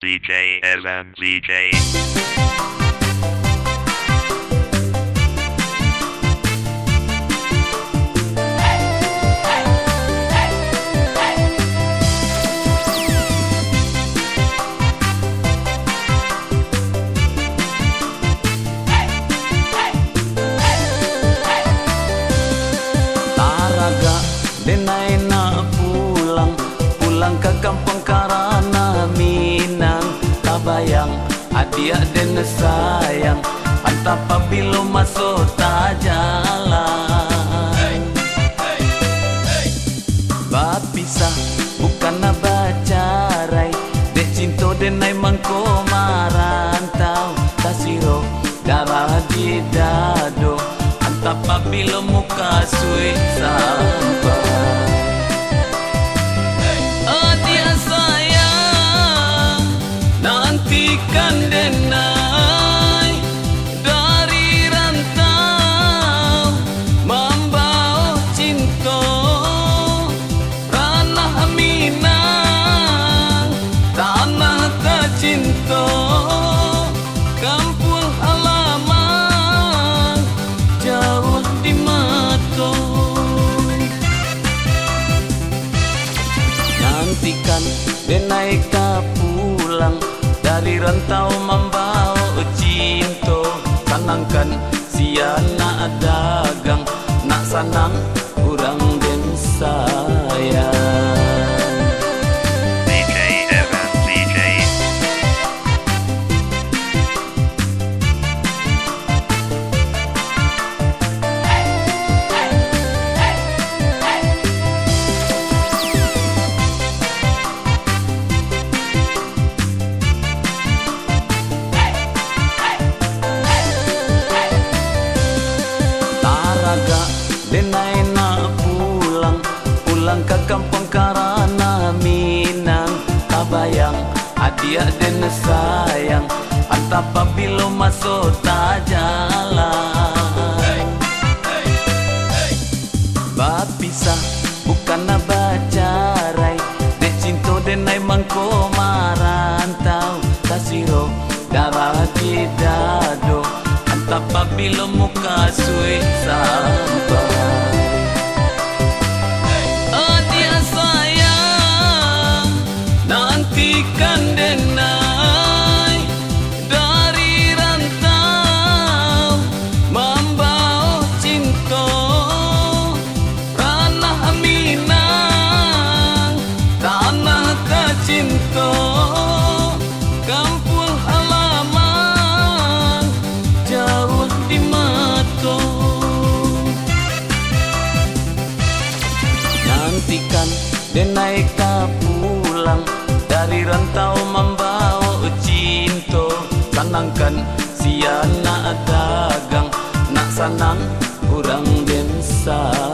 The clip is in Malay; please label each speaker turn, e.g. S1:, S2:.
S1: ZJ ZJ.
S2: Denai nak pulang ke kampung karana Minang. Tabayang adik dan sayang, antap apabila masuk tak jalan. Bapisah bukan nak bacarai, dek cinta denai mangko marantau. Tasiro darah di dado, antap apabila muka suik sampai. Nantikan denai dari rantau, membawa cinta ranah Minang, tanah tercinta, kampung halaman jauh di mata. Nantikan denai pulang dari rantau membawa cinta, sanangkan sia nak dagang, nak sanang kurang dan sayang.
S1: ZJ ZJ.
S2: Denai nak pulang ke kampung karana Minang. Tabayang adik dan sayang, antap apabila masuk tak jalan. Bapisah bukan nak bacarai, dek cinta denai mangko marantau. Tasiro darah di dado, antap apabila muka suik sampai. Adik sayang, nantikan denai dari rantau, membawa cinta ranah Minang, tanah tercinta, kampung halaman jauh di mata. Nantikan denai pulang dari rantau membawa cinta, sanangkan sia nak dagang, nak sanang kurang dan sayang.